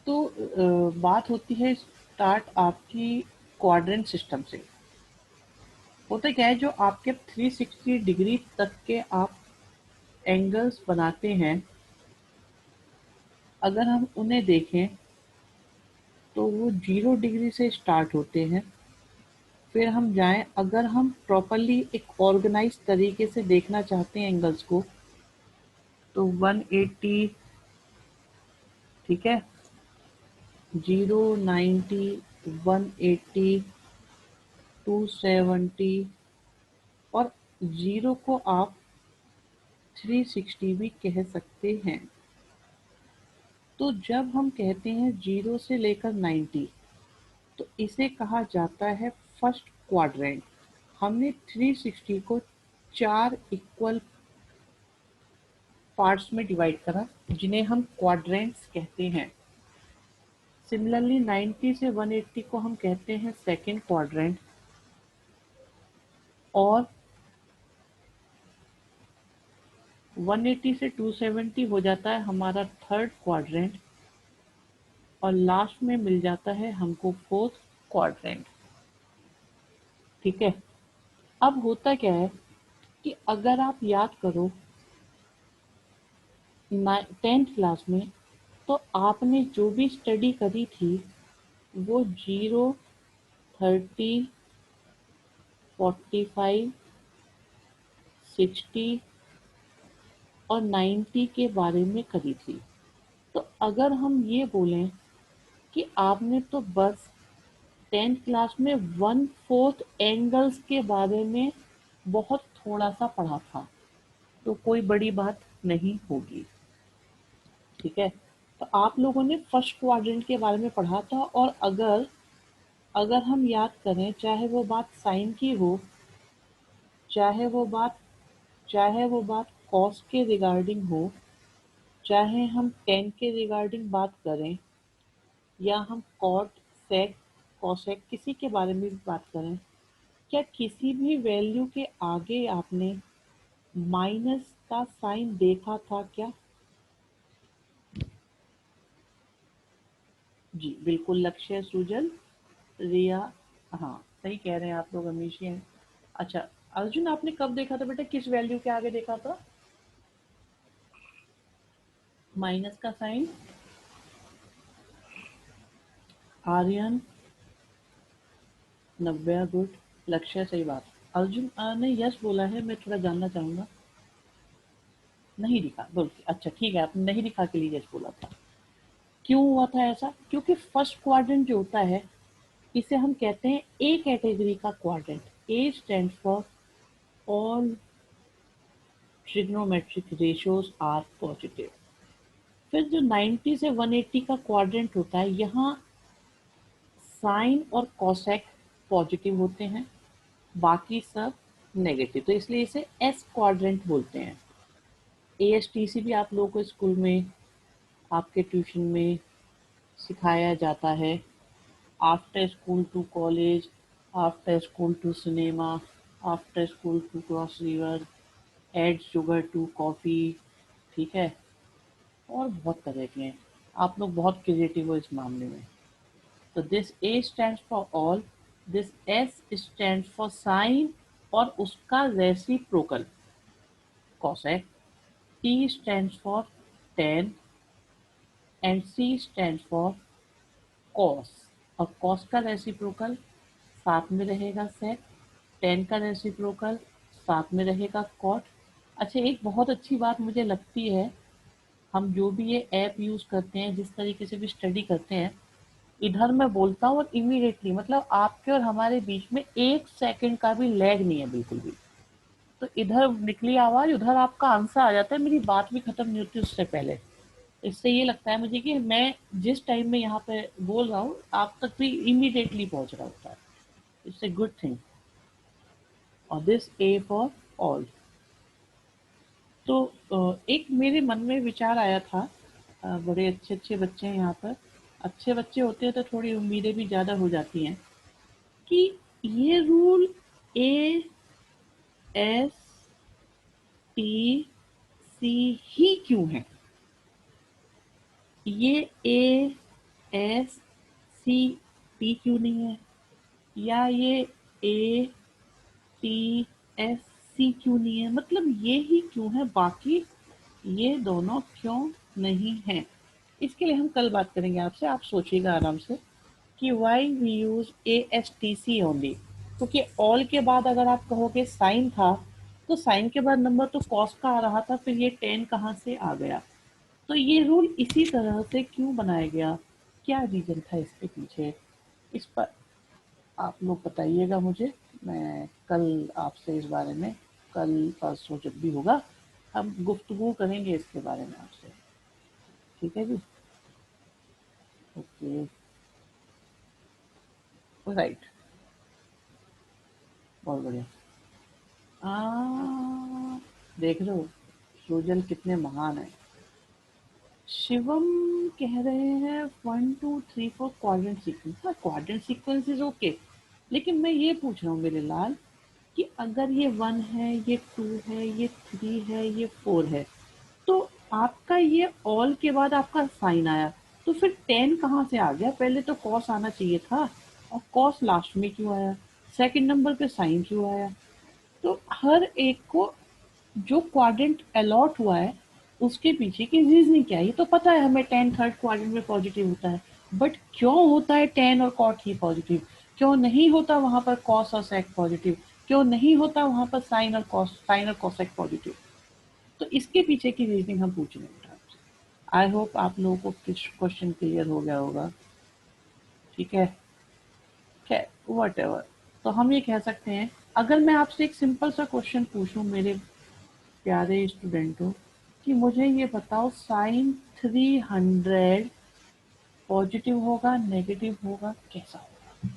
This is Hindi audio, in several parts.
तो बात होती है स्टार्ट आपकी क्वाड्रेंट सिस्टम से। होता क्या है, जो आपके 360 डिग्री तक के आप एंगल्स बनाते हैं, अगर हम उन्हें देखें तो वो 0 डिग्री से स्टार्ट होते हैं। फिर हम जाएं, अगर हम प्रॉपरली एक ऑर्गेनाइज तरीके से देखना चाहते हैं एंगल्स को, तो 180, ठीक है, 0, 90, 180, 270 और 0 को आप 360 भी कह सकते हैं। तो जब हम कहते हैं 0 से लेकर 90, तो इसे कहा जाता है फर्स्ट क्वाड्रेंट। हमने 360 को 4 इक्वल पार्ट्स में डिवाइड करा, जिन्हें हम क्वाड्रेंट्स कहते हैं। सिमिलरली 90 से 180 को हम कहते हैं सेकेंड क्वाड्रेंट, और 180 से 270 हो जाता है हमारा थर्ड क्वाड्रेंट, और लास्ट में मिल जाता है हमको फोर्थ क्वाड्रेंट। ठीक है। अब होता क्या है कि अगर आप याद करो 10th क्लास में, तो आपने जो भी स्टडी करी थी वो 0, 30, 45, 60 और 90 के बारे में करी थी। तो अगर हम ये बोलें कि आपने तो बस 10th क्लास में 1/4 एंगल्स के बारे में बहुत थोड़ा सा पढ़ा था, तो कोई बड़ी बात नहीं होगी। ठीक है। तो आप लोगों ने फर्स्ट क्वाड्रेंट के बारे में पढ़ा था, और अगर अगर हम याद करें, चाहे वो बात साइन की हो, चाहे वो बात चाहे वो बात कॉस के रिगार्डिंग हो, चाहे हम टेन के रिगार्डिंग बात करें, या हम कॉट, सेक, कॉसेक किसी के बारे में भी बात करें, क्या किसी भी वैल्यू के आगे आपने माइनस का साइन देखा था क्या? जी बिल्कुल, लक्ष्य, सुजल, रिया, हाँ सही कह रहे हैं आप लोग, हमेशा हैं। अच्छा, अर्जुन आपने कब देखा था बेटा, किस वैल्यू के आगे देखा था माइनस का साइन? आर्यन, नव्या, गुड, लक्ष्य सही बात। अर्जुन ने यस बोला है, मैं थोड़ा जानना चाहूंगा। नहीं दिखा बोल के, अच्छा ठीक है, आपने नहीं दिखा के लिए यस बोला था। क्यों हुआ था ऐसा? क्योंकि फर्स्ट क्वाड्रेंट जो होता है, इसे हम कहते हैं ए कैटेगरी का quadrant. A stand for all trigonometric ratios are positive. फिर जो 90 से 180 का क्वाड्रेंट होता है, यहाँ साइन और कोसेक पॉजिटिव होते हैं, बाकी सब नेगेटिव, तो इसलिए इसे एस क्वाड्रेंट बोलते हैं। एएसटीसी भी आप लोगों को स्कूल में, आपके ट्यूशन में सिखाया जाता है। After school to college, after school to cinema, after school to cross river, add sugar to coffee, ठीक है, और बहुत तरह के हैं। आप लोग बहुत क्रिएटिव हो इस मामले में। तो this A stand for all, this S stand for sine और उसका reciprocal cosec, T stand for tan and C stand for cos, और कॉस का रेसिप्रोकल साथ में रहेगा सेक, टेन का रेसिप्रोकल साथ में रहेगा कॉट। अच्छा, एक बहुत अच्छी बात मुझे लगती है, हम जो भी ये ऐप यूज़ करते हैं, जिस तरीके से भी स्टडी करते हैं, इधर मैं बोलता हूँ और इमीडिएटली, मतलब आपके और हमारे बीच में 1 सेकंड का भी लैग नहीं है बिल्कुल भी। तो इधर निकली आवाज़, उधर आपका आंसर आ जाता है, मेरी बात भी खत्म नहीं होती उससे पहले। इससे ये लगता है मुझे कि मैं जिस टाइम में यहाँ पे बोल रहा हूँ, आप तक भी इमीडिएटली पहुँच रहा होता है। It's a good thing. और दिस ए फॉर ऑल। तो एक मेरे मन में विचार आया था, बड़े अच्छे अच्छे बच्चे हैं यहाँ पर, अच्छे बच्चे होते हैं तो थोड़ी उम्मीदें भी ज़्यादा हो जाती हैं, कि ये rule A S T C ही क्यों है? ये ए एस सी टी क्यों नहीं है, या ये ए टी एस सी क्यों नहीं है, मतलब ये ही क्यों है, बाकी ये दोनों क्यों नहीं है। इसके लिए हम कल बात करेंगे आपसे, आप सोचिएगा आराम से कि why we use A S T C only, क्योंकि ऑल के बाद अगर आप कहोगे साइन था तो साइन के बाद नंबर तो कॉस का आ रहा था, फिर ये 10 कहाँ से आ गया। तो ये रूल इसी तरह से क्यों बनाया गया, क्या रीजन था इसके पीछे, इस पर आप लोग बताइएगा मुझे। मैं कल आपसे इस बारे में, कल परसों जब भी होगा हम गुफ्तगू करेंगे इसके बारे में आपसे। ठीक है जी, ओके, राइट, बहुत बढ़िया। देख रहे हो सुजल कितने महान है। शिवम कह रहे हैं 1 2 3 4 क्वाड्रेंट सीक्वेंस, हाँ क्वाड्रेंट सीक्वेंस इज ओके, लेकिन मैं ये पूछ रहा हूँ मेरे लाल कि अगर ये 1 है, ये 2 है, ये 3 है, ये 4 है, तो आपका ये ऑल के बाद आपका साइन आया, तो फिर 10 कहाँ से आ गया, पहले तो कॉस आना चाहिए था, और कॉस लास्ट में क्यों आया, सेकंड नंबर पे साइन क्यों आया। तो हर एक को जो क्वाड्रेंट अलॉट हुआ है उसके पीछे की रीजनिंग क्या है, ये तो पता है हमें 10 थर्ड क्वाड्रेंट में पॉजिटिव होता है, बट क्यों होता है 10 और कॉट ही पॉजिटिव, क्यों नहीं होता वहां पर कॉस और सेक पॉजिटिव, क्यों नहीं होता वहां पर साइन और कॉसेक पॉजिटिव। तो इसके पीछे की रीजनिंग हम पूछ रहे हैं आपसे। आई होप आप लोगों को क्वेश्चन क्लियर हो गया होगा। ठीक है, खैर वट एवर। तो हम ये कह सकते हैं, अगर मैं आपसे एक सिंपल सा क्वेश्चन पूछूं मेरे प्यारे स्टूडेंटों, कि मुझे ये बताओ साइन 300 पॉजिटिव होगा नेगेटिव होगा कैसा होगा,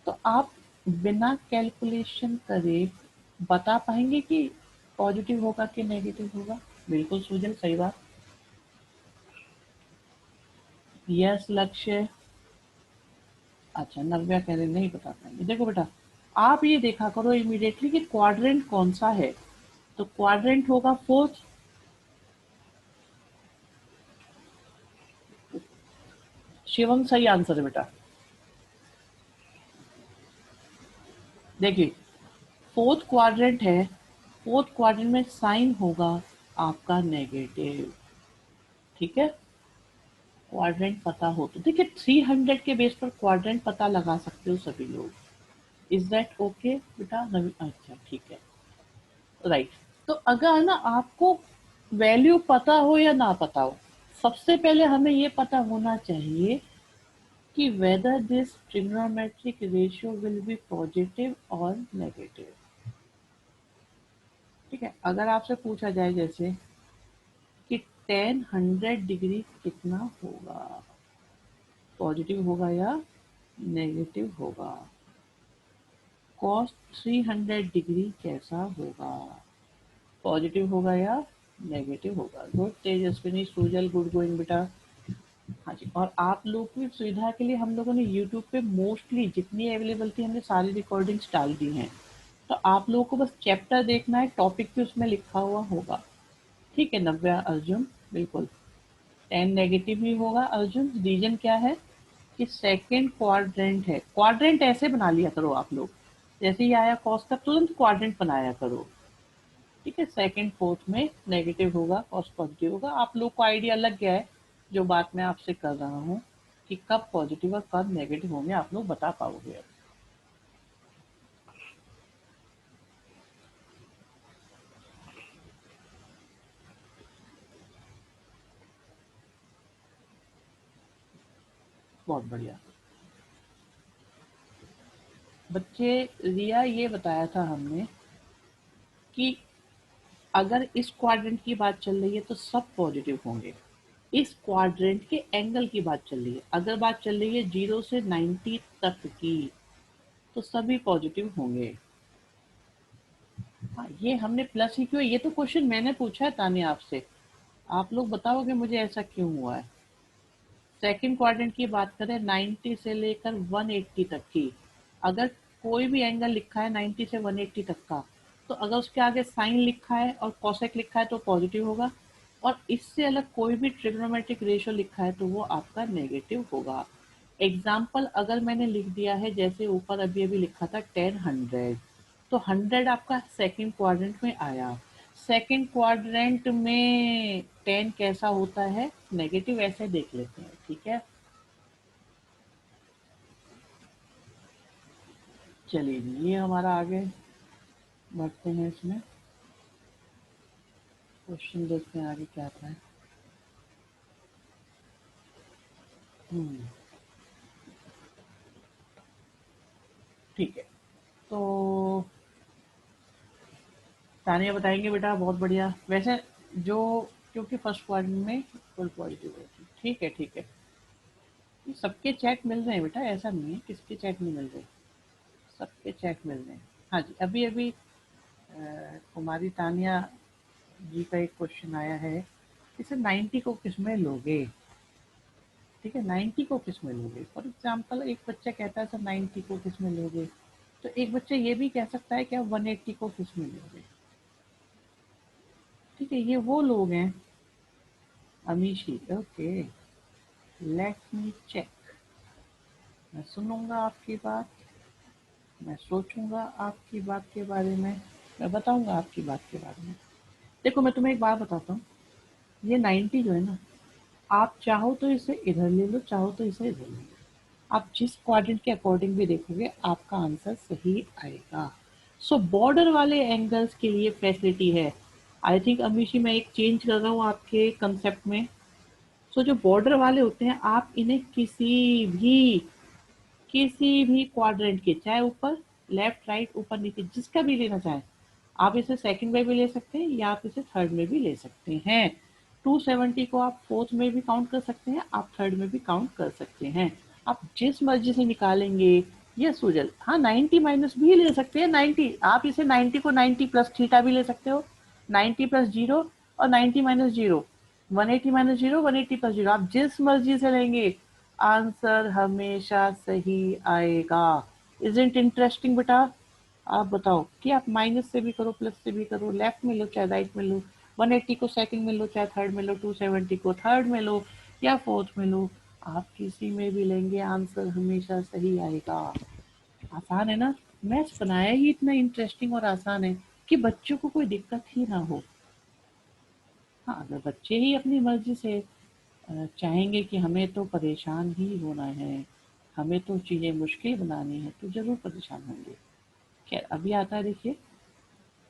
तो आप बिना कैलकुलेशन करे बता पाएंगे कि पॉजिटिव होगा कि नेगेटिव होगा। बिल्कुल सुजल, सही बात। यस लक्ष्य, अच्छा नव्या कह रहे नहीं बता पाएंगे। देखो बेटा, आप ये देखा करो इमीडिएटली कि क्वाड्रेंट कौन सा है, तो क्वाड्रेंट होगा फोर्थ। शिवम सही आंसर है बेटा। देखिए फोर्थ क्वाड्रेंट है, फोर्थ क्वाड्रेंट में साइन होगा आपका नेगेटिव। ठीक है, क्वाड्रेंट पता हो तो देखिए 300 के बेस पर क्वाड्रेंट पता लगा सकते हो सभी लोग। इज दैट ओके बेटा नवी, अच्छा ठीक है, राइट। तो अगर ना आपको वैल्यू पता हो या ना पता हो, सबसे पहले हमें ये पता होना चाहिए कि whether this trigonometric ratio will be positive और नेगेटिव। ठीक है, अगर आपसे पूछा जाए जैसे कि 10 100 डिग्री कितना होगा, पॉजिटिव होगा या नेगेटिव होगा, कॉस 300 डिग्री कैसा होगा, पॉजिटिव होगा या नेगेटिव होगा। Good Tejaswini Sujal, good going बेटा। हाँ जी, और आप लोग की सुविधा के लिए हम लोगों ने यूट्यूब पे मोस्टली जितनी अवेलेबल थी हमने सारी रिकॉर्डिंग्स डाल दी हैं, तो आप लोगों को बस चैप्टर देखना है, टॉपिक भी उसमें लिखा हुआ होगा। ठीक है नव्या, अर्जुन, बिल्कुल 10 नेगेटिव ही होगा। अर्जुन रीजन क्या है कि सेकंड क्वाड्रेंट है, क्वाड्रेंट ऐसे बना लिया करो आप लोग, जैसे ही आया कॉस का तुरंत क्वाड्रेंट बनाया करो। ठीक है, सेकंड फोर्थ में नेगेटिव होगा, कॉस पॉजिटिव होगा। आप लोग को आइडिया लग गया है जो बात मैं आपसे कर रहा हूँ कि कब पॉजिटिव और कब नेगेटिव होंगे, आप लोग बता पाओगे अब। बहुत बढ़िया बच्चे। रिया ये बताया था हमने कि अगर इस क्वाड्रेंट की बात चल रही है तो सब पॉजिटिव होंगे, इस क्वाड्रेंट के एंगल की बात चल रही है, अगर बात चल रही है 0 से 90 तक की तो सभी पॉजिटिव होंगे। हाँ ये हमने प्लस ही क्यों, ये तो क्वेश्चन मैंने पूछा है तानी आपसे, आप लोग बताओगे मुझे ऐसा क्यों हुआ है। सेकंड क्वाड्रेंट की बात करें 90 से लेकर 180 तक की, अगर कोई भी एंगल लिखा है 90 से 180 तक का, तो अगर उसके आगे साइन लिखा है और कॉसेक लिखा है तो पॉजिटिव होगा। और इससे अलग कोई भी ट्रिग्नोमेट्रिक रेशियो लिखा है तो वो आपका नेगेटिव होगा। एग्जाम्पल अगर मैंने लिख दिया है जैसे ऊपर अभी अभी लिखा था 10 100, तो 100 आपका सेकंड क्वाड्रेंट में आया। सेकंड क्वाड्रेंट में 10 कैसा होता है, नेगेटिव, ऐसे देख लेते हैं, ठीक है। चलिए जी, ये हमारा आगे बढ़ते हैं, इसमें क्वेश्चन देखते हैं आगे क्या आता है। हम्म, ठीक है। तो तानिया बताएंगे बेटा, बहुत बढ़िया। वैसे जो, क्योंकि फर्स्ट क्वाड्रेंट में फुल पॉजिटिव है, ठीक है ठीक है। ये सबके चेक मिल रहे हैं बेटा, ऐसा नहीं है किसके चेक नहीं मिल रहे, सबके चेक मिल रहे हैं। हाँ जी, अभी अभी कुमारी तानिया जी का एक क्वेश्चन आया है, इसे 90 को किस में लोगे, ठीक है, 90 को किस में लोगे। फॉर एग्जाम्पल एक बच्चा कहता है सर 90 को किस में लोगे, तो एक बच्चा ये भी कह सकता है कि आप 180 को किस में लोगे, ठीक है। ये वो लोग हैं, Amishi, okay, let me check. मैं सुनूंगा आपकी बात, मैं सोचूंगा आपकी बात के बारे में, मैं बताऊंगा आपकी बात के बारे में। देखो मैं तुम्हें एक बात बताता हूँ, ये 90 जो है ना, आप चाहो तो इसे इधर ले लो, चाहो तो इसे इधर ले लो, आप जिस क्वाड्रेंट के अकॉर्डिंग भी देखोगे आपका आंसर सही आएगा। सो बॉर्डर वाले एंगल्स के लिए फैसिलिटी है। आई थिंक अमीशी मैं एक चेंज कर रहा हूँ आपके कंसेप्ट में। सो जो बॉर्डर वाले होते हैं आप इन्हें किसी भी क्वाड्रेंट के, चाहे ऊपर लेफ्ट राइट ऊपर नीचे जिसका भी लेना चाहें, आप इसे सेकंड में भी ले सकते हैं या आप इसे थर्ड में भी ले सकते हैं। 270 को आप फोर्थ में भी काउंट कर सकते हैं, आप थर्ड में भी काउंट कर सकते हैं, आप जिस मर्जी से निकालेंगे। ये सुजल, हाँ 90 माइनस भी ले सकते हैं, 90 आप इसे 90 को 90 प्लस थीटा भी ले सकते हो, 90 प्लस जीरो और 90 minus zero, 180 minus zero, 180 plus zero, आप जिस मर्जी से लेंगे आंसर हमेशा सही आएगा। इज इट इंटरेस्टिंग बेटा। आप बताओ कि आप माइनस से भी करो प्लस से भी करो, लेफ्ट में लो चाहे राइट में लो, 180 को सेकंड में लो चाहे थर्ड में लो, 270 को थर्ड में लो या फोर्थ में लो, आप किसी में भी लेंगे आंसर हमेशा सही आएगा। आसान है ना, मैथ्स बनाया ही इतना इंटरेस्टिंग और आसान है कि बच्चों को कोई दिक्कत ही ना हो। हाँ, अगर बच्चे ही अपनी मर्जी से चाहेंगे कि हमें तो परेशान ही होना है, हमें तो चीज़ें मुश्किल बनानी है, तो ज़रूर परेशान होंगे। खैर अभी आता है, देखिए,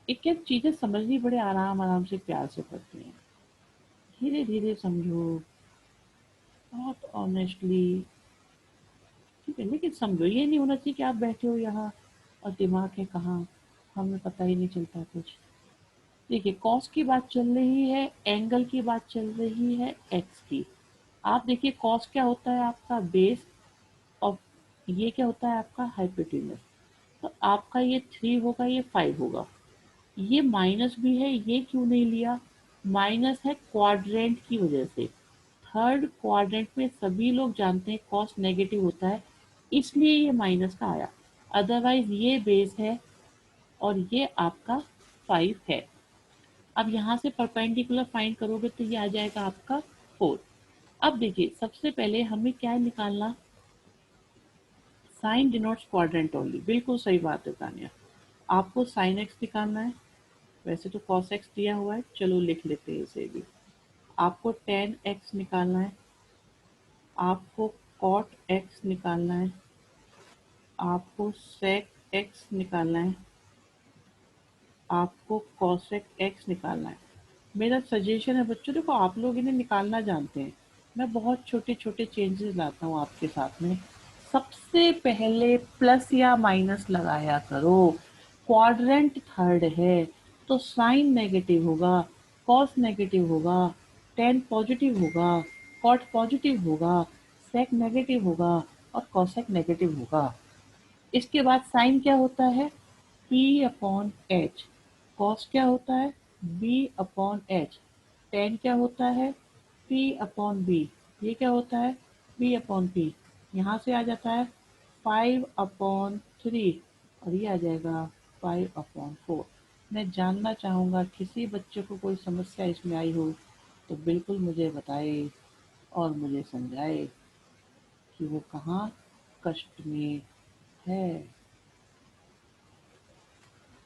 एक एक चीज़ें समझनी बड़े आराम आराम से प्यार से पड़ती हैं, धीरे धीरे समझो, बहुत ऑनेस्टली, ठीक है, लेकिन समझो ये नहीं होना चाहिए कि आप बैठे हो यहाँ और दिमाग है कहाँ, हमें पता ही नहीं चलता कुछ। देखिए कॉस की बात चल रही है, एंगल की बात चल रही है, एक्स की। आप देखिए कॉस क्या होता है आपका बेस, और ये क्या होता है आपका हाइपोटेन्यूस। तो आपका ये 3 होगा, ये 5 होगा, ये माइनस भी है, ये क्यों नहीं लिया, माइनस है क्वाड्रेंट की वजह से। थर्ड क्वाड्रेंट में सभी लोग जानते हैं कॉस नेगेटिव होता है, इसलिए ये माइनस का आया, अदरवाइज ये बेस है और ये आपका 5 है। अब यहाँ से परपेंडिकुलर फाइंड करोगे तो ये आ जाएगा आपका 4। अब देखिए सबसे पहले हमें क्या निकालना, साइन डिनोट्स क्वाड्रेंट ओनली, बिल्कुल सही बात है तानिया, आपको साइन एक्स निकालना है। वैसे तो कॉस एक्स दिया हुआ है, चलो लिख लेते हैं इसे भी। आपको टेन एक्स निकालना है, आपको कॉट एक्स निकालना है, आपको सेक एक्स निकालना है, आपको कॉसेक एक्स निकालना है। मेरा सजेशन है बच्चों, देखो आप लोग इन्हें निकालना जानते हैं, मैं बहुत छोटे छोटे चेंजेस लाता हूँ आपके साथ में। सबसे पहले प्लस या माइनस लगाया करो, क्वाड्रेंट थर्ड है तो साइन नेगेटिव होगा, कॉस नेगेटिव होगा, टेन पॉजिटिव होगा, कॉट पॉजिटिव होगा, सेक नेगेटिव होगा और कॉसेक नेगेटिव होगा। इसके बाद साइन क्या होता है, P अपॉन एच, कॉस क्या होता है, B अपॉन एच, टेन क्या होता है, P अपॉन बी, ये क्या होता है, B अपॉन पी, यहाँ से आ जाता है 5/3 और ये आ जाएगा 5/4। मैं जानना चाहूँगा किसी बच्चे को कोई समस्या इसमें आई हो तो बिल्कुल मुझे बताए और मुझे समझाए कि वो कहाँ कष्ट में है।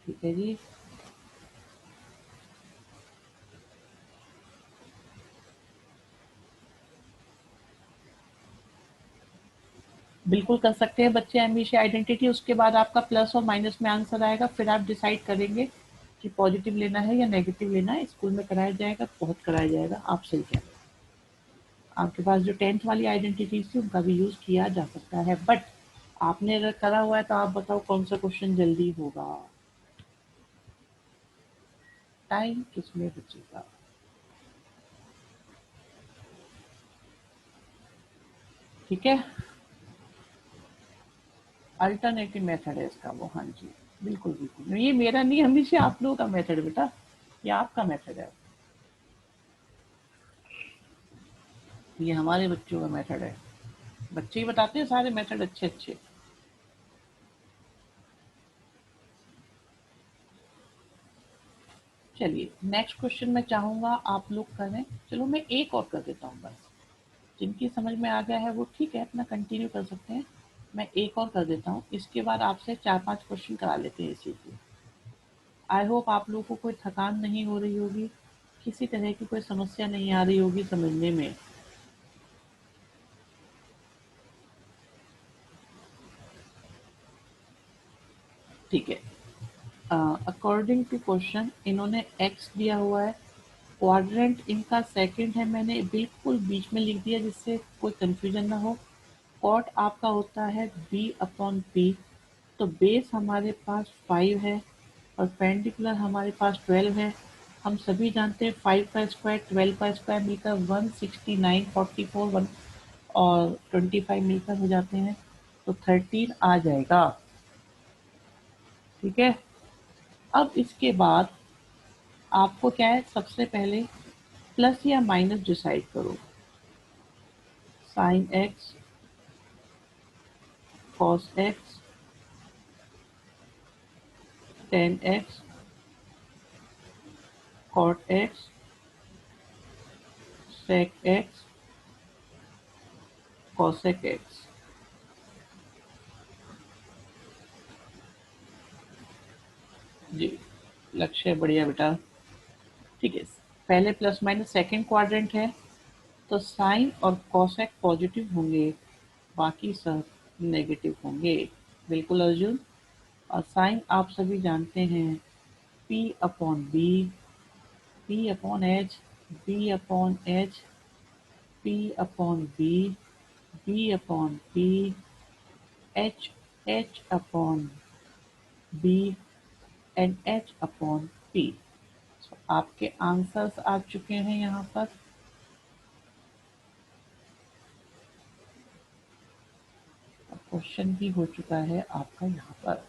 ठीक है जी। बिल्कुल कर सकते हैं बच्चे हमेशा आइडेंटिटी, उसके बाद आपका प्लस और माइनस में आंसर आएगा, फिर आप डिसाइड करेंगे कि पॉजिटिव लेना है या नेगेटिव लेना है। स्कूल में कराया जाएगा, बहुत कराया जाएगा, आप सही कह रहे हैं। आपके पास जो 10th वाली आइडेंटिटीज थी उनका भी यूज किया जा सकता है, बट आपने अगर करा हुआ है तो आप बताओ कौन सा क्वेश्चन जल्दी होगा। टाइम किसमें बचेगा। ठीक है, अल्टरनेटिव मेथड है इसका वो। हाँ जी, बिल्कुल बिल्कुल, ये मेरा नहीं, हमेशा आप लोगों का मेथड है बेटा, ये आपका मेथड है, ये हमारे बच्चों का मेथड है। बच्चे ही बताते हैं सारे मेथड अच्छे अच्छे। चलिए नेक्स्ट क्वेश्चन मैं चाहूंगा आप लोग करें। चलो मैं एक और कर देता हूँ बस, जिनकी समझ में आ गया है वो ठीक है, अपना कंटिन्यू कर सकते हैं। मैं एक और कर देता हूँ, इसके बाद आपसे 4-5 क्वेश्चन करा लेते हैं इसी के। आई होप आप लोगों को कोई थकान नहीं हो रही होगी, किसी तरह की कोई समस्या नहीं आ रही होगी समझने में। ठीक है, अकॉर्डिंग टू क्वेश्चन इन्होंने एक्स दिया हुआ है, क्वाड्रेंट इनका सेकंड है, मैंने बिल्कुल बीच में लिख दिया जिससे कोई कंफ्यूजन ना हो। कॉट आपका होता है बी अपॉन पी, तो बेस हमारे पास 5 है और पेंडिकुलर हमारे पास 12 है। हम सभी जानते हैं 5 का स्क्वायर 12 का स्क्वायर मिलकर 169, 44 1 और 25 मिलकर हो जाते हैं, तो 13 आ जाएगा। ठीक है, अब इसके बाद आपको क्या है, सबसे पहले प्लस या माइनस डिसाइड करो। Sine X, cos X, tan X, cot X, sec X, cosec X. जी, लक्ष्य बढ़िया बेटा। ठीक है, पहले प्लस माइनस सेकंड क्वाड्रेंट है, तो साइन और कॉसेक पॉजिटिव होंगे, बाकी सब नेगेटिव होंगे। बिल्कुल अर्जुन। और साइन आप सभी जानते हैं, P upon B, P upon H, B upon H, P upon B, B upon P, H, H upon B and H upon P. आपके आंसर्स आ चुके हैं यहाँ पर। क्वेश्चन भी हो चुका है आपका यहाँ पर।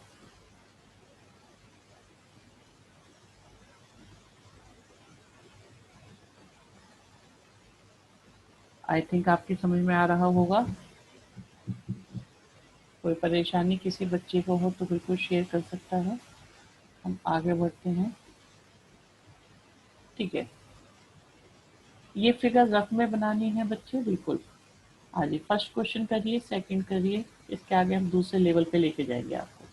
आई थिंक आपकी समझ में आ रहा होगा। कोई परेशानी किसी बच्चे को हो तो बिल्कुल शेयर कर सकता है। हम आगे बढ़ते हैं। ठीक है, ये फिगर रफ में बनानी है बच्चे, बिल्कुल। हाँ जी, फर्स्ट क्वेश्चन करिए, सेकंड करिए, इसके आगे हम दूसरे लेवल पे लेके जाएंगे आपको।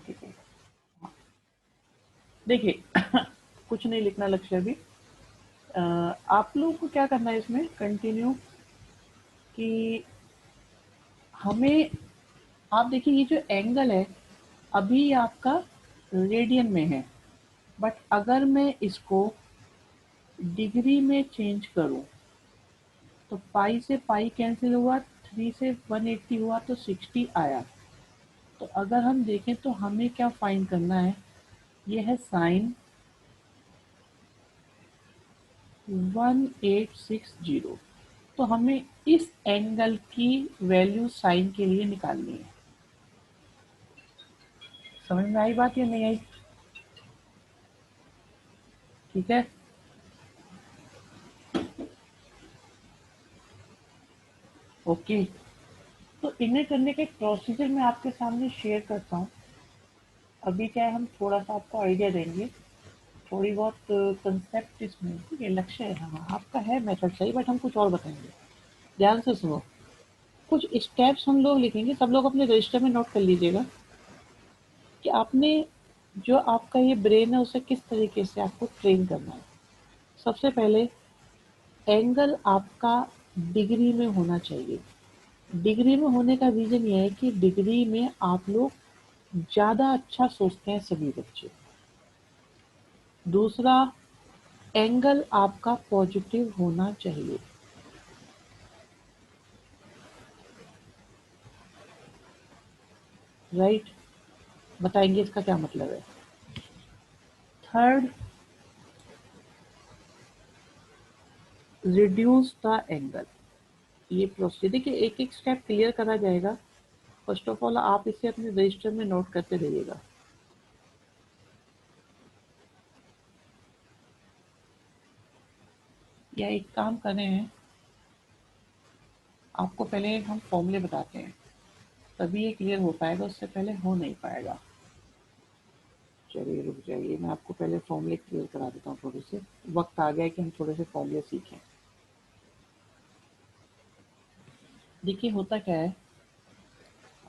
ठीक है, देखिए कुछ नहीं लिखना लक्ष्य अभी। आप लोगों को क्या करना है इसमें कंटिन्यू, कि हमें, आप देखिए ये जो एंगल है अभी आपका रेडियन में है, बट अगर मैं इसको डिग्री में चेंज करूं तो पाई से पाई कैंसिल हुआ, 3 से 180 हुआ तो 60 आया। तो अगर हम देखें तो हमें क्या फाइंड करना है, ये है साइन 1860, तो हमें इस एंगल की वैल्यू साइन के लिए निकालनी है। समझ में आई बात या नहीं आई? ठीक है, ओके। तो इन्हें करने का एक प्रोसीजर मैं आपके सामने शेयर करता हूँ। अभी क्या है, हम थोड़ा सा आपको आइडिया देंगे, थोड़ी बहुत कंसेप्ट इसमें, ठीक है, लक्ष्य है, हाँ आपका है मेथड सही, बट हम कुछ और बताएंगे। ध्यान से सुनो, कुछ स्टेप्स हम लोग लिखेंगे, सब लोग अपने रजिस्टर में नोट कर लीजिएगा कि आपने जो आपका ये ब्रेन है उसे किस तरीके से आपको ट्रेन करना है। सबसे पहले एंगल आपका डिग्री में होना चाहिए। डिग्री में होने का रीजन ये है कि डिग्री में आप लोग ज़्यादा अच्छा सोचते हैं सभी बच्चे। दूसरा, एंगल आपका पॉजिटिव होना चाहिए। राइट, बताएंगे इसका क्या मतलब है। Third, reduce the angle. ये प्रोसीजर देखिए, एक एक स्टेप क्लियर करा जाएगा। फर्स्ट ऑफ ऑल आप इसे अपने रजिस्टर में नोट करते रहिएगा। या एक काम करें हैं, आपको पहले हम फॉर्मूले बताते हैं, तभी ये क्लियर हो पाएगा, उससे पहले हो नहीं पाएगा। चलिए रुक जाइए, मैं आपको पहले फॉर्मूले क्लियर करा देता हूँ थोड़े से। वक्त आ गया है कि हम थोड़े से फॉर्मूले सीखें। देखिए होता क्या है,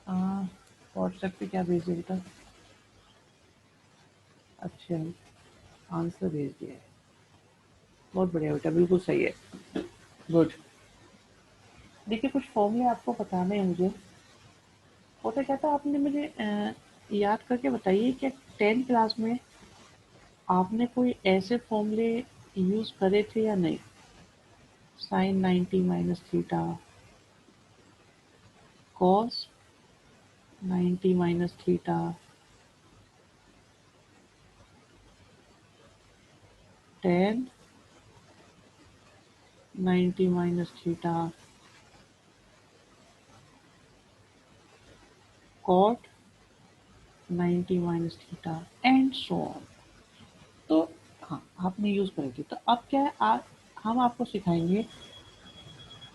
व्हाट्सएप पे क्या भेज दिया बेटा? अच्छा, आंसर भेज दिया है, बहुत बढ़िया बेटा, बिल्कुल सही है, गुड। देखिए कुछ फॉर्मूले आपको बताने हैं मुझे। होता क्या था, आपने मुझे याद करके बताइए, क्या 10th क्लास में आपने कोई ऐसे फॉर्मूले यूज करे थे या नहीं? Sine 90 minus theta, cos 90 minus theta, tan 90 minus theta, cot 90 minus theta, and so on. तो हाँ, आपने यूज करी थी। तो अब क्या है, हम आपको सिखाएंगे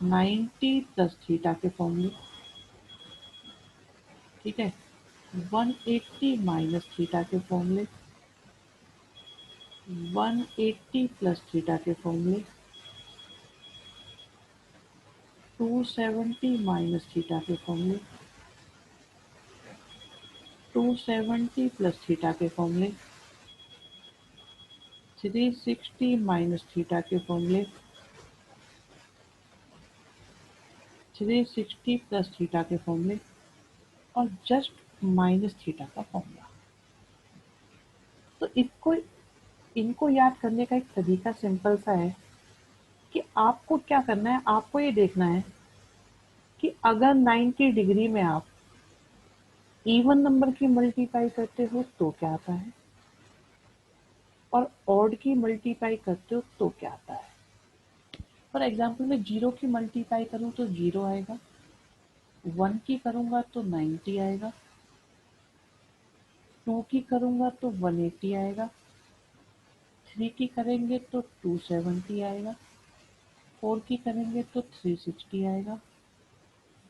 90 प्लस थीटा के फॉर्मूले, ठीक है, 180 माइनस थीटा के फॉर्मूले, 180 प्लस थीटा के फॉर्मूले, 270 माइनस थीटा के फॉर्मूले, 270 प्लस थीटा के फॉर्मूले, 360 माइनस थीटा के फॉर्मूले, 360 प्लस थीटा के फॉर्मूले, और जस्ट माइनस थीटा का फॉर्मूला। तो इनको याद करने का एक तरीका सिंपल सा है कि आपको क्या करना है, आपको ये देखना है कि अगर 90 डिग्री में आप इवन नंबर की मल्टीप्लाई करते हो तो क्या आता है, और ऑड की मल्टीप्लाई करते हो तो क्या आता है। फॉर एग्जाम्पल मैं जीरो की मल्टीप्लाई करूँ तो जीरो आएगा, 1 की करूँगा तो 90 आएगा, 2 की करूँगा तो 180 आएगा, 3 की करेंगे तो 270 आएगा, 4 की करेंगे तो 360 आएगा,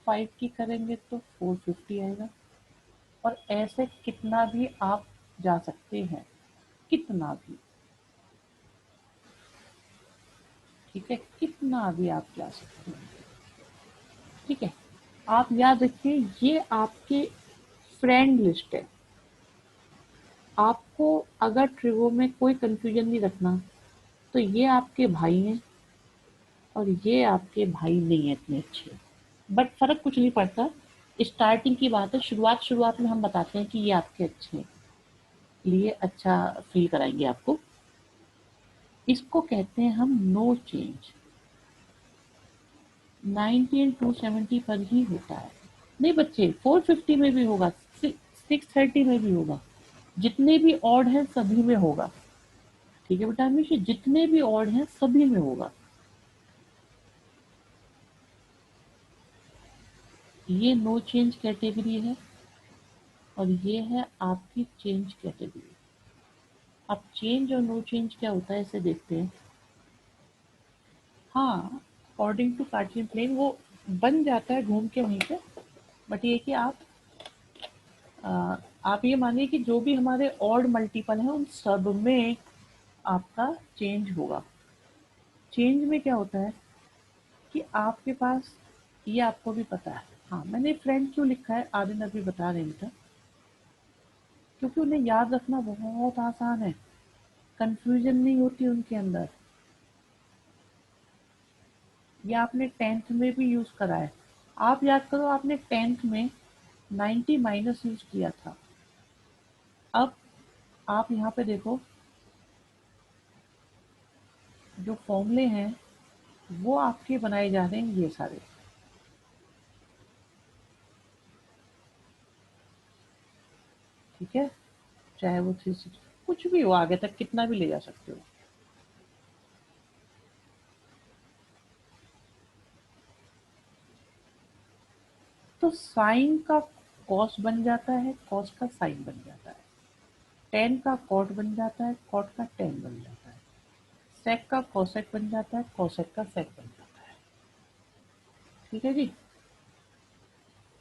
5 की करेंगे तो 450 आएगा, और ऐसे कितना भी आप जा सकते हैं, कितना भी, ठीक है, कितना भी आप जा सकते हैं, ठीक है। आप याद रखिए, ये आपके फ्रेंड लिस्ट है। आपको अगर ट्रिगो में कोई कंफ्यूजन नहीं रखना, तो ये आपके भाई हैं और ये आपके भाई नहीं है इतने अच्छे, बट फर्क कुछ नहीं पड़ता। स्टार्टिंग की बात है, शुरुआत में हम बताते हैं कि ये आपके अच्छे लिए अच्छा फील कराएंगे आपको। इसको कहते हैं हम नो चेंज। 90 एंड 270 पर ही होता है। नहीं बच्चे, 450 में भी होगा, 630 में भी होगा, जितने भी ऑड हैं सभी में होगा, ठीक है बेटा हमेशा, जितने भी ऑड हैं सभी में होगा। ये नो चेंज कैटेगरी है और ये है आपकी चेंज कैटेगरी। अब चेंज और नो चेंज क्या होता है इसे देखते हैं। हाँ, अकॉर्डिंग टू कार्टेशियन प्लेन वो बन जाता है घूम के वहीं पे, बट ये कि आप ये मानिए कि जो भी हमारे ऑड मल्टीपल हैं उन सब में आपका चेंज होगा। चेंज में क्या होता है कि आपके पास, ये आपको भी पता है, हाँ मैंने फ्रेंड क्यों लिखा है आर्यन अभी बता रही था, क्योंकि उन्हें याद रखना बहुत आसान है, कंफ्यूजन नहीं होती उनके अंदर। ये आपने टेंथ में भी यूज करा है। आप याद करो, आपने टेंथ में 90 माइनस यूज किया था। अब आप यहाँ पे देखो, जो फॉर्मूले हैं वो आपके बनाए जा रहे हैं ये सारे, ठीक है, चाहे वो 360 कुछ भी हो, आगे तक कितना भी ले जा सकते हो। तो साइन का कॉस बन जाता है, कॉस का साइन बन जाता है, टेन का कॉट बन जाता है, कॉट का टेन बन जाता है, सेक का कॉसेक बन जाता है, कॉसेक का सेक बन जाता है। ठीक है जी।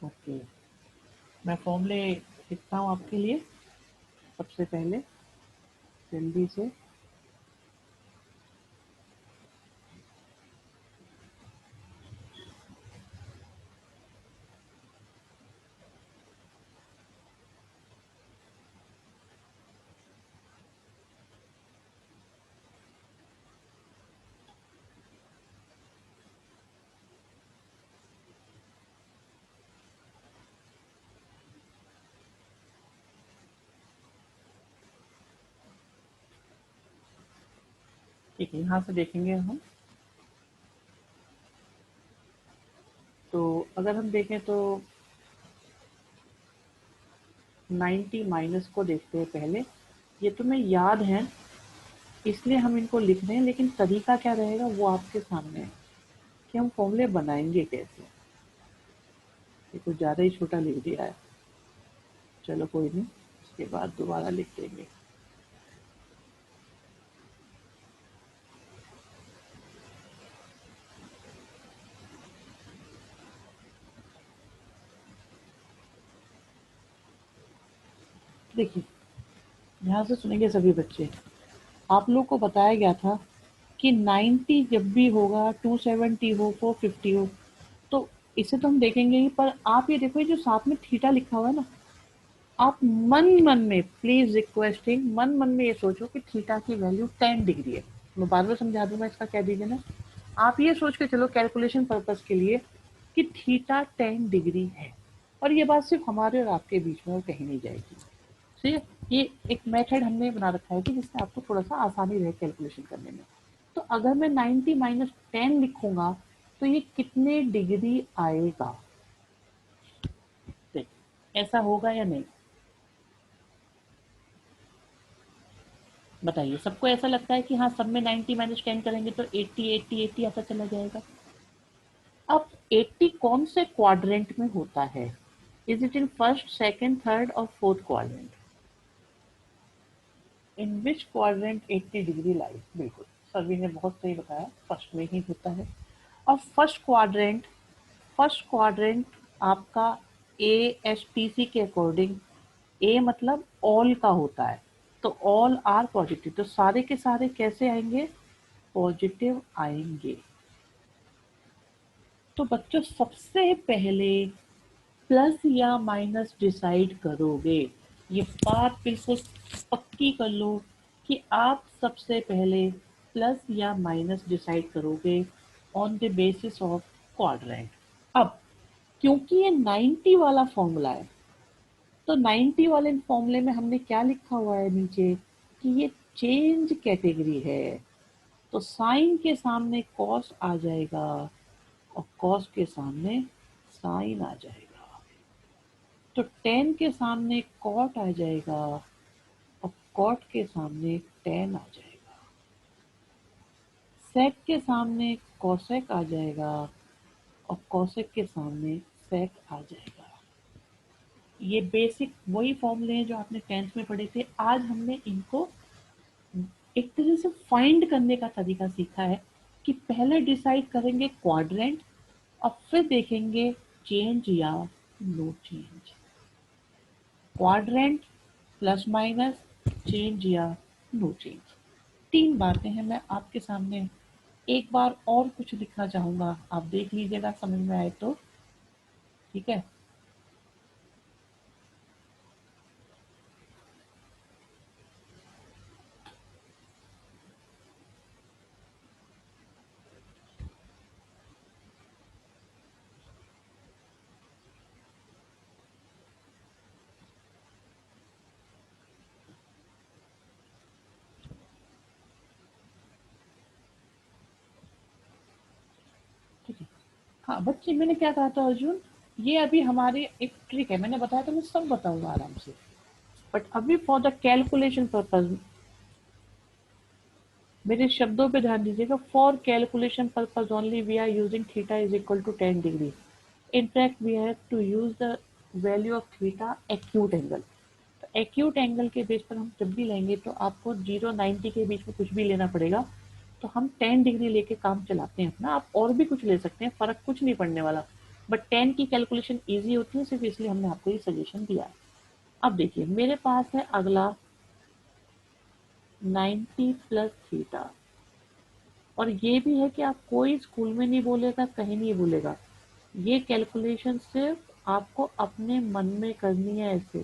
ओके, मैं फॉर्मूले लिखता हूँ आपके लिए सबसे पहले, जल्दी से। ठीक है, यहाँ से देखेंगे हम। तो अगर हम देखें तो 90 माइनस को देखते हैं पहले। ये तुम्हें याद है इसलिए हम इनको लिख रहे हैं, लेकिन तरीका क्या रहेगा वो आपके सामने है कि हम फॉर्मूले बनाएंगे कैसे। ये कुछ ज़्यादा ही छोटा लिख दिया है, चलो कोई नहीं, इसके बाद दोबारा लिख देंगे। देखिए, ध्यान से सुनेंगे सभी बच्चे। आप लोग को बताया गया था कि 90 जब भी होगा, 270 हो, 450 हो, तो इसे तो हम देखेंगे ही, पर आप ये देखो, ये जो साथ में थीटा लिखा हुआ है ना, आप मन मन में, प्लीज रिक्वेस्टिंग, मन मन में ये सोचो कि थीटा की वैल्यू 10 डिग्री है। मैं बार बार समझा दूंगा, इसका कह दीजिए ना। आप ये सोच के चलो कैलकुलेशन पर्पज के लिए कि थीटा 10 डिग्री है, और ये बात सिर्फ हमारे और आपके बीच में, और कहीं नहीं जाएगी। ठीक है, ये एक मेथड हमने बना रखा है कि जिससे आपको थोड़ा सा आसानी रहे कैलकुलेशन करने में। तो अगर मैं 90 माइनस 10 लिखूंगा तो ये कितने डिग्री आएगा, देख, ऐसा होगा या नहीं, बताइए। सबको ऐसा लगता है कि हाँ, सब में 90 माइनस 10 करेंगे तो 80 80 80 ऐसा चला जाएगा। अब 80 कौन से क्वाड्रेंट में होता है? Is it in first, second, third और fourth quadrant? In which quadrant 80 degree lies? बिल्कुल, सभी ने बहुत सही बताया, फर्स्ट में ही होता है। और फर्स्ट क्वाड्रेंट आपका ए एस टी सी के अकॉर्डिंग, ए मतलब ऑल का होता है, तो ऑल आर पॉजिटिव, तो सारे के सारे कैसे आएंगे? पॉजिटिव आएंगे। तो बच्चों, सबसे पहले प्लस या माइनस डिसाइड करोगे, ये बात बिल्कुल पक्की कर लो कि आप सबसे पहले प्लस या माइनस डिसाइड करोगे on the basis of quadrant. अब क्योंकि ये 90 वाला फॉर्मूला है, तो 90 वाले फॉर्मूले में हमने क्या लिखा हुआ है नीचे कि ये चेंज कैटेगरी है, तो साइन के सामने कॉस आ जाएगा और कॉस के सामने साइन आ जाएगा, तो टेन के सामने कॉट आ जाएगा और कॉट के सामने टेन आ जाएगा, सेक के सामने कॉसेक आ जाएगा और कॉसेक के सामने सेक आ जाएगा। ये बेसिक वही फॉर्मूले हैं जो आपने 10th में पढ़े थे। आज हमने इनको एक तरह से फाइंड करने का तरीका सीखा है कि पहले डिसाइड करेंगे क्वाड्रेंट और फिर देखेंगे चेंज या no change. Quadrant plus minus, change या नो चेंज। 3 बातें हैं। मैं आपके सामने एक बार और कुछ लिखना चाहूंगा, आप देख लीजिएगा समझ में आए तो। ठीक है, ठीक है। हाँ बच्चे, मैंने क्या कहा था अर्जुन, ये अभी हमारे एक ट्रिक है, मैंने बताया था, मैं सब बताऊंगा आराम से। बट अभी फॉर द कैलकुलेशन पर्पज, मेरे शब्दों पे ध्यान दीजिएगा। For calculation purpose only we are using theta is equal to 10 degree. In fact, we have to use the value of theta acute angle. तो acute angle के बेस पर हम जब भी लेंगे तो आपको 0-90 के बीच में कुछ भी लेना पड़ेगा। तो हम 10 डिग्री लेके काम चलाते हैं अपना। आप और भी कुछ ले सकते हैं, फर्क कुछ नहीं पड़ने वाला। बट 10 की कैलकुलेशन इजी होती है, सिर्फ इसलिए हमने आपको ये सजेशन दिया है। अब देखिए मेरे पास है अगला 90 प्लस थीटा। और ये भी है कि आप कोई स्कूल में नहीं बोलेगा, कहीं नहीं बोलेगा। ये कैलकुलेशन सिर्फ आपको अपने मन में करनी है ऐसे।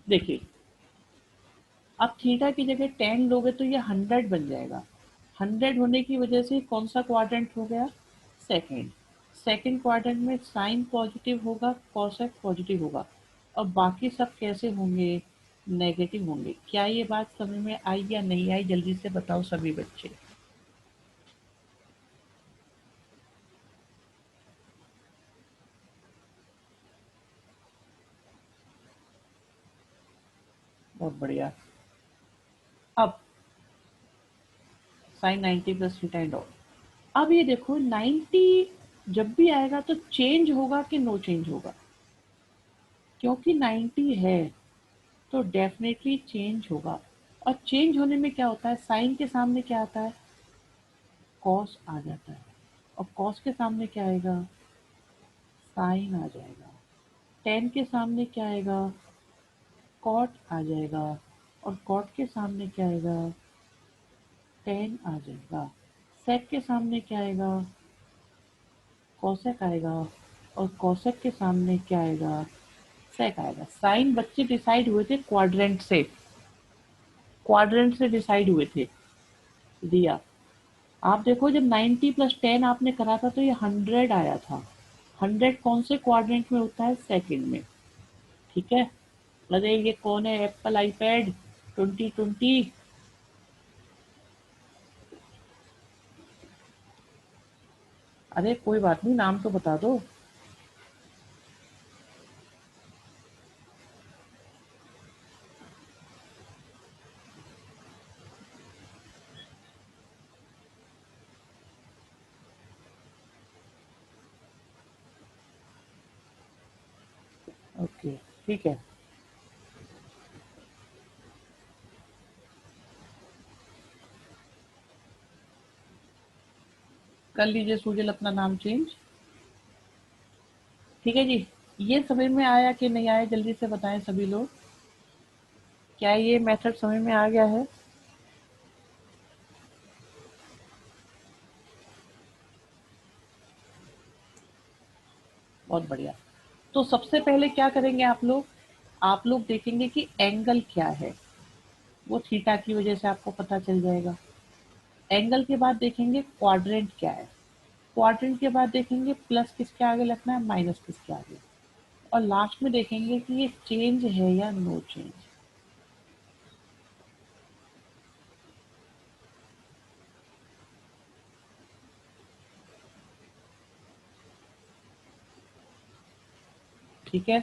देखिए, अब थीटा की जगह 10 लोगे तो ये 100 बन जाएगा। 100 होने की वजह से कौन सा क्वाड्रेंट हो गया? सेकंड। सेकंड क्वाड्रेंट में साइन पॉजिटिव होगा, कॉसेक पॉजिटिव होगा। और बाकी सब कैसे होंगे? नेगेटिव होंगे। क्या ये बात समझ में आई या नहीं आई, जल्दी से बताओ सभी बच्चे। बहुत बढ़िया। अब sine 90 plus theta and all. अब ये देखो 90 जब भी आएगा तो चेंज होगा कि नो चेंज होगा? क्योंकि 90 है तो डेफिनेटली चेंज होगा। और चेंज होने में क्या होता है, साइन के सामने क्या आता है? कॉस आ जाता है। और कॉस के सामने क्या आएगा? साइन आ जाएगा। टेन के सामने क्या आएगा? कॉट आ जाएगा। और कॉट के सामने क्या आएगा? टेन आ जाएगा। सेक के सामने क्या आएगा? कॉसेक आएगा। और कॉसेक के सामने क्या आएगा? सेक आएगा। साइन बच्चे डिसाइड हुए थे क्वाड्रेंट से, क्वाड्रेंट से डिसाइड हुए थे। दिया। आप देखो जब 90 प्लस 10 आपने करा था तो ये 100 आया था। 100 कौन से क्वाड्रेंट में होता है? सेकंड में। ठीक है। अरे ये कौन है, एप्पल आईपैड 2020? अरे कोई बात नहीं, नाम तो बता दो। ओके, ठीक है। कर लीजिए सुजल अपना नाम चेंज। ठीक है जी। ये समझ में आया कि नहीं आया, जल्दी से बताएं सभी लोग। क्या ये मेथड समझ में आ गया है? बहुत बढ़िया। तो सबसे पहले क्या करेंगे आप लोग? आप लोग देखेंगे कि एंगल क्या है। वो थीटा की वजह से आपको पता चल जाएगा। एंगल के बाद देखेंगे क्वाड्रेंट क्या है। क्वाड्रेंट के बाद देखेंगे प्लस किसके आगे लगना है, माइनस किसके आगे। और लास्ट में देखेंगे कि ये चेंज है या नो चेंज। ठीक है,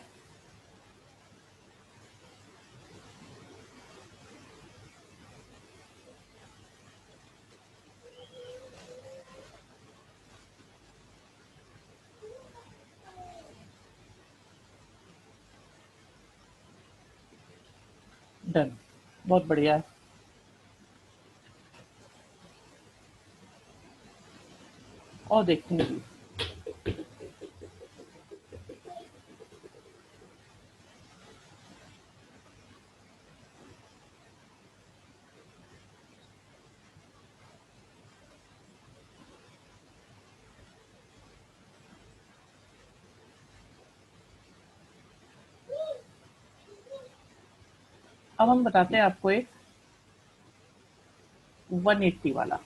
डन, बहुत बढ़िया। और देखते हैं, अब हम बताते हैं आपको एक 180 वाला।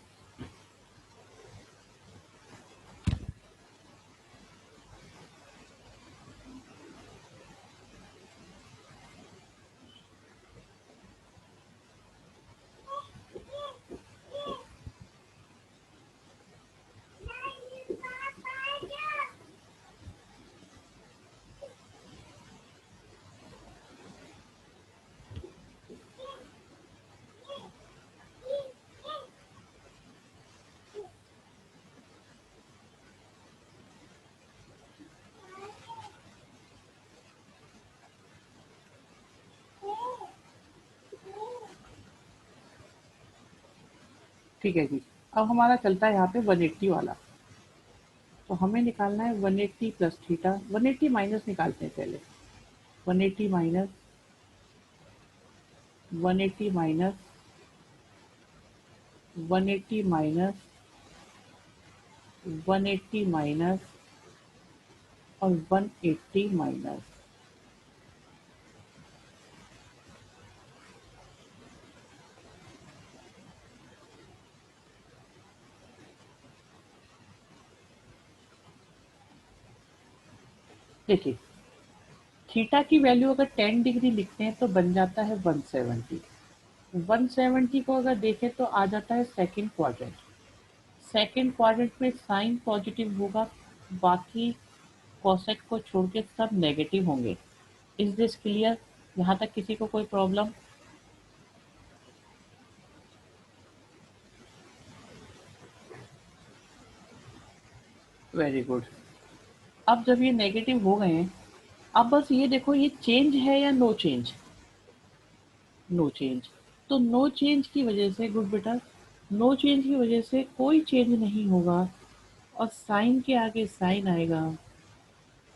ठीक है जी। अब हमारा चलता है यहाँ पे 180 वाला। तो हमें निकालना है 180 प्लस थीटा, 180 माइनस निकालते हैं पहले। 180 माइनस, 180 माइनस, 180 माइनस, 180 माइनस और 180 माइनस। देखिए, थीटा की वैल्यू अगर 10 डिग्री लिखते हैं तो बन जाता है 170। 170 को अगर देखें तो आ जाता है सेकंड क्वाड्रेंट। सेकंड क्वाड्रेंट में साइन पॉजिटिव होगा, बाकी कोसेक को छोड़ के सब नेगेटिव होंगे। Is this clear? यहाँ तक किसी को कोई प्रॉब्लम? Very good. अब जब ये नेगेटिव हो गए हैं, अब बस ये देखो ये चेंज है या नो चेंज? No change. तो नो चेंज की वजह से, गुड बेटा, नो चेंज की वजह से कोई चेंज नहीं होगा, और साइन के आगे साइन आएगा,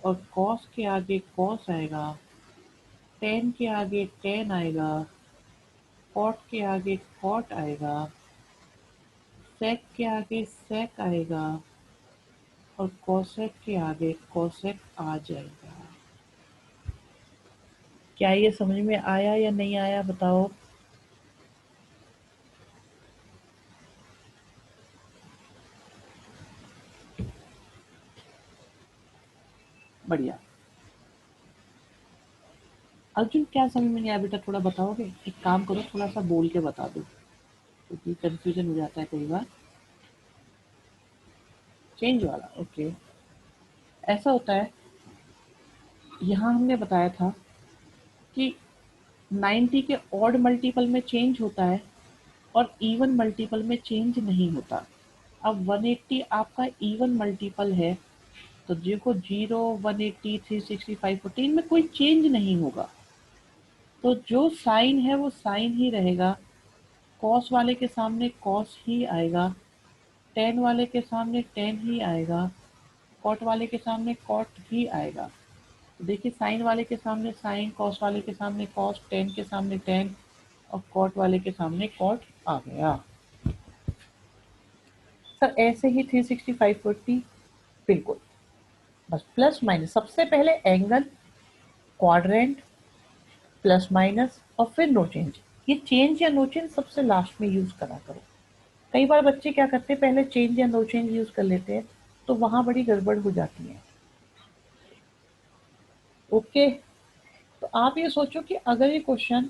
और कॉस के आगे कॉस आएगा, टेन के आगे टेन आएगा, कॉट के आगे कॉट आएगा, सेक के आगे सेक आएगा, और कोसेक के आगे कोसेक आ जाएगा। क्या ये समझ में आया या नहीं आया, बताओ? बढ़िया। अर्जुन, क्या समझ में नहीं आया बेटा, थोड़ा बताओगे? एक काम करो, थोड़ा सा बोल के बता दो, क्योंकि कंफ्यूजन हो जाता है कई बार। चेंज वाला, ओके। ऐसा होता है, यहाँ हमने बताया था कि 90 के ऑड मल्टीपल में चेंज होता है और इवन मल्टीपल में चेंज नहीं होता। अब 180 आपका इवन मल्टीपल है, तो देखो 0, 180, 365, 14 में कोई चेंज नहीं होगा। तो जो साइन है वो साइन ही रहेगा, कॉस वाले के सामने कॉस ही आएगा, टेन वाले के सामने टेन ही आएगा, कॉट वाले के सामने कॉट ही आएगा। तो देखिए, साइन वाले के सामने साइन, कॉस वाले के सामने कॉस, टेन के सामने टेन, और कॉट वाले के सामने कॉट आ गया। सर ऐसे ही 365, 40, बिल्कुल। बस प्लस माइनस, सबसे पहले एंगल, क्वाड्रेंट, प्लस माइनस, और फिर नो चेंज। ये चेंज या नो चेंज सबसे लास्ट में यूज करा करो। कई बार बच्चे क्या करते हैं, पहले चेंज या नो चेंज यूज कर लेते हैं, तो वहां बड़ी गड़बड़ हो जाती है। ओके। तो आप ये सोचो कि अगर ये क्वेश्चन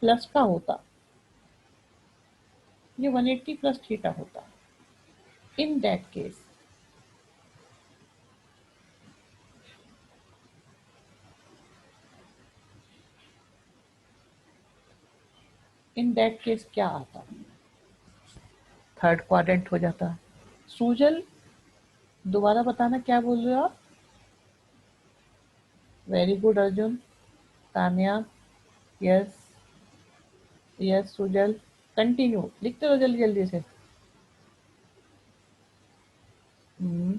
प्लस का होता, ये 180 प्लस थीटा होता, in that case in that case क्या आता? थर्ड क्वाड्रेंट हो जाता। सूजल, दोबारा बताना क्या बोल रहे हो आप? Very good Arjun. Tanya, yes. Yes Sujal, continue लिखते रहो जल्दी जल्दी से। हम्म।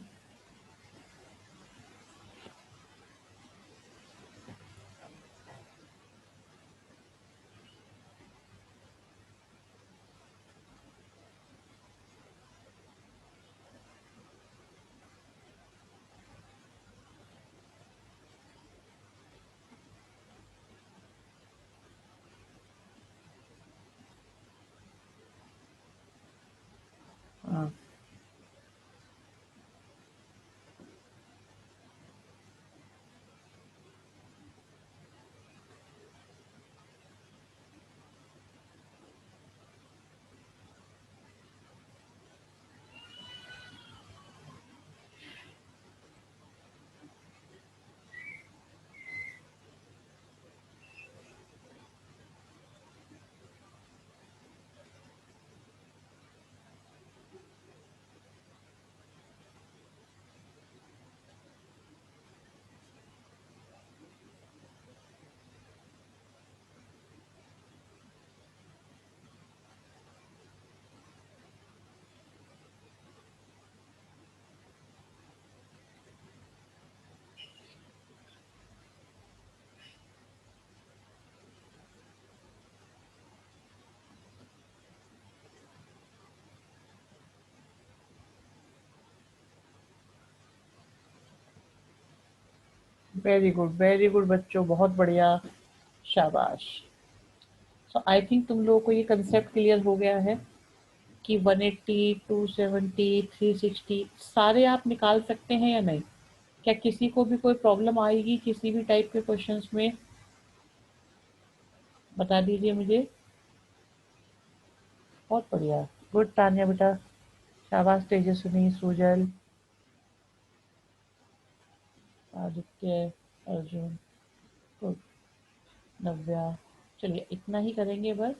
हाँ, वेरी गुड बच्चों, बहुत बढ़िया। शाबाश। सो आई थिंक तुम लोगों को ये कंसेप्ट क्लियर हो गया है कि 180, 270, 360 सारे आप निकाल सकते हैं या नहीं? क्या किसी को भी कोई प्रॉब्लम आएगी किसी भी टाइप के क्वेश्चंस में? बता दीजिए मुझे। बहुत बढ़िया। गुड तान्या बेटा। शाबाश तेजस्विनी, सुजल, आदित्य, अर्जुन, गुड। नव्या। चलिए इतना ही करेंगे बस।